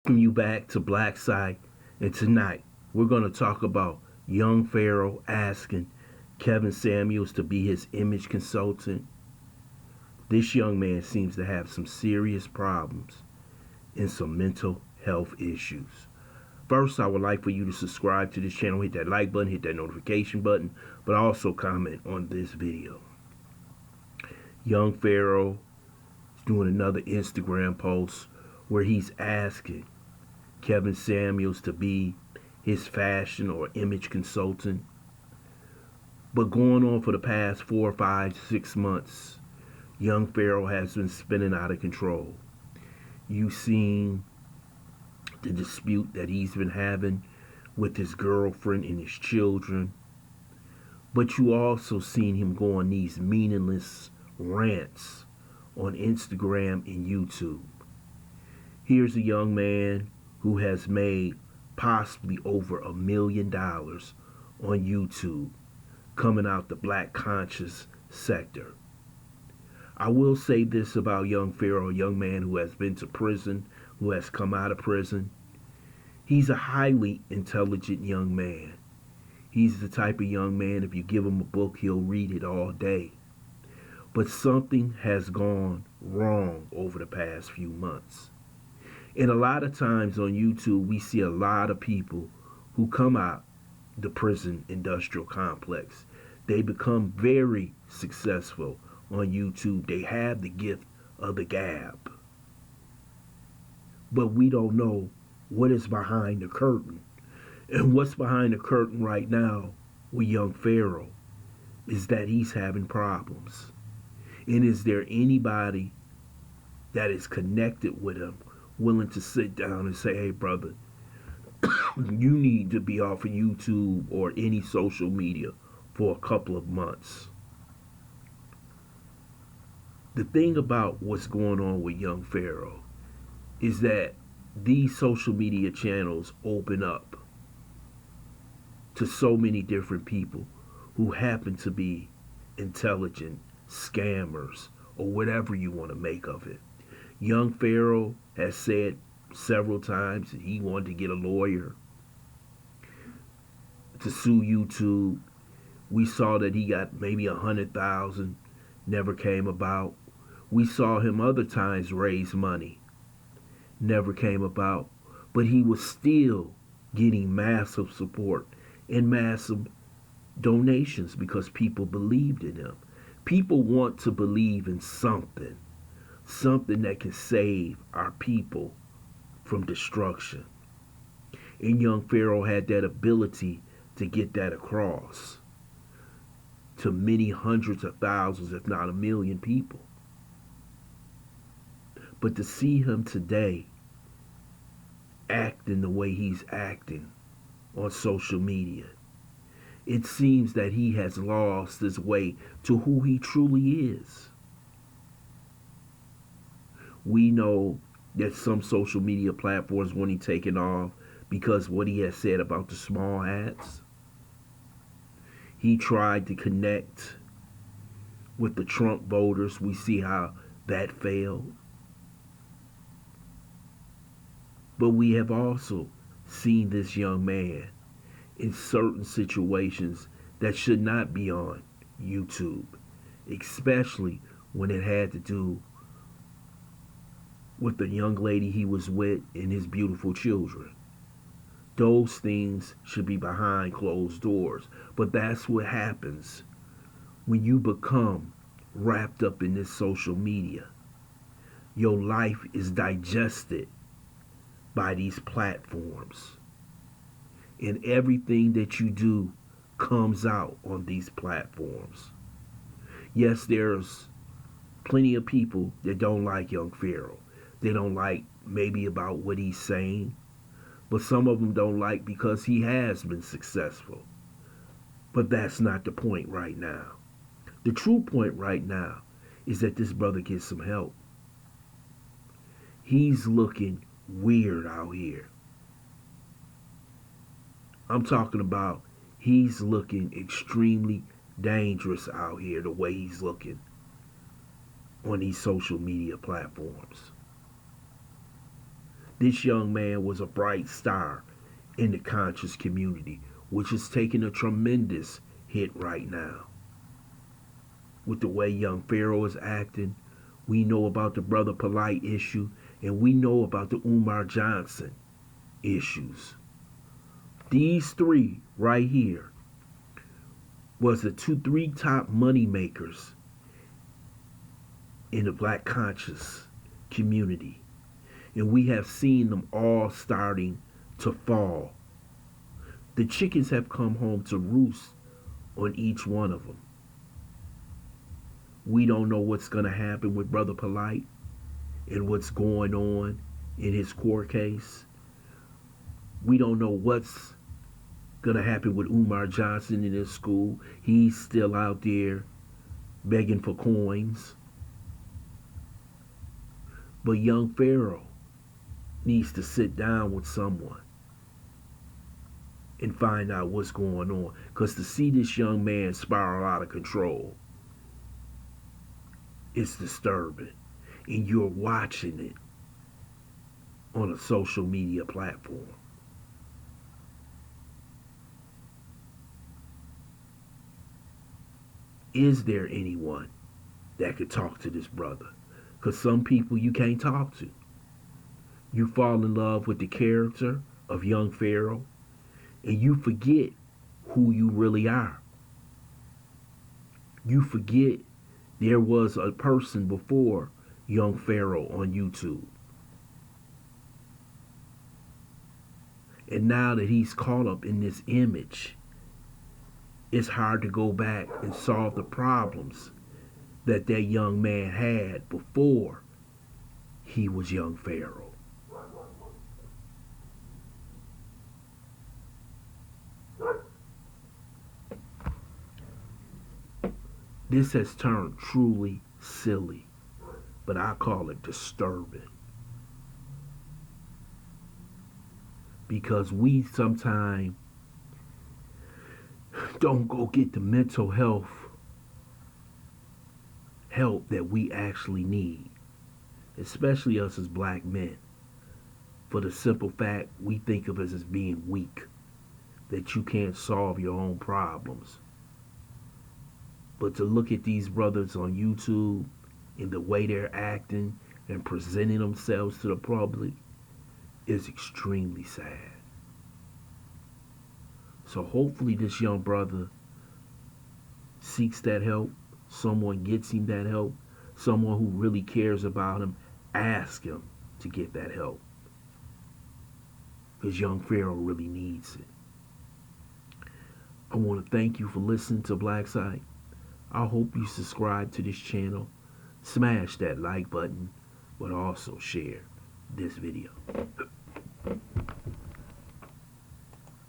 Welcome you back to Black Site, and tonight we're going to talk about young Pharaoh asking Kevin Samuels to be his image consultant. This young man seems to have some serious problems and some mental health issues. First, I would like for you to subscribe to this channel, hit that like button, hit that notification button, but also comment on this video. Young Pharaoh is doing another Instagram post where he's asking Kevin Samuels to be his fashion or image consultant. But going on for the past 4, 5, 6 months, young Pharaoh has been spinning out of control. You've seen the dispute that he's been having with his girlfriend and his children. But you also seen him go on these meaningless rants on Instagram and YouTube. Here's a young man who has made possibly over $1 million on YouTube, coming out the black conscious sector. I will say this about young Pharaoh, a young man who has been to prison, who has come out of prison. He's a highly intelligent young man. He's the type of young man, if you give him a book, he'll read it all day. But something has gone wrong over the past few months. And a lot of times on YouTube, we see a lot of people who come out the prison industrial complex. They become very successful on YouTube. They have the gift of the gab. But we don't know what is behind the curtain. And what's behind the curtain right now with young Pharaoh is that he's having problems. And is there anybody that is connected with him willing to sit down and say, hey, brother, you need to be off of YouTube or any social media for a couple of months? The thing about what's going on with young Pharaoh is that these social media channels open up to so many different people who happen to be intelligent scammers or whatever you want to make of it. Young Pharaoh has said several times that he wanted to get a lawyer to sue YouTube. We saw that he got maybe 100,000, never came about. We saw him other times raise money, never came about. But he was still getting massive support and massive donations because people believed in him. People want to believe in something that can save our people from destruction. And young Pharaoh had that ability to get that across to many hundreds of thousands, if not 1 million people. But to see him today acting the way he's acting on social media, it seems that he has lost his way to who he truly is. We know that some social media platforms want him taken off because what he has said about the small hats. He tried to connect with the Trump voters. We see how that failed. But we have also seen this young man in certain situations that should not be on YouTube, especially when it had to do with the young lady he was with and his beautiful children. Those things should be behind closed doors. But that's what happens when you become wrapped up in this social media. Your life is digested by these platforms. And everything that you do comes out on these platforms. Yes, there's plenty of people that don't like young Pharaoh. They don't like maybe about what he's saying. But some of them don't like because he has been successful. But that's not the point right now. The true point right now is that this brother gets some help. He's looking weird out here. I'm talking about he's looking extremely dangerous out here the way he's looking on these social media platforms. This young man was a bright star in the conscious community, which is taking a tremendous hit right now. With the way young Pharaoh is acting, we know about the Brother Polite issue, and we know about the Umar Johnson issues. These three right here was the three top money makers in the black conscious community. And we have seen them all starting to fall. The chickens have come home to roost on each one of them. We don't know what's going to happen with Brother Polite and what's going on in his court case. We don't know what's going to happen with Umar Johnson in his school. He's still out there begging for coins. But young Pharaoh needs to sit down with someone and find out what's going on. Because to see this young man spiral out of control, it's disturbing. And you're watching it on a social media platform. Is there anyone that could talk to this brother? Because some people you can't talk to. You fall in love with the character of young Pharaoh, and you forget who you really are. You forget there was a person before young Pharaoh on YouTube. And now that he's caught up in this image, it's hard to go back and solve the problems that that young man had before he was young Pharaoh. This has turned truly silly, but I call it disturbing. Because we sometimes don't go get the mental health help that we actually need, especially us as black men, for the simple fact we think of us as being weak, that you can't solve your own problems. But to look at these brothers on YouTube and the way they're acting and presenting themselves to the public is extremely sad. So hopefully this young brother seeks that help. Someone gets him that help. Someone who really cares about him asks him to get that help. Because young Pharaoh really needs it. I want to thank you for listening to Black Site. I hope you subscribe to this channel. Smash that like button, but also share this video.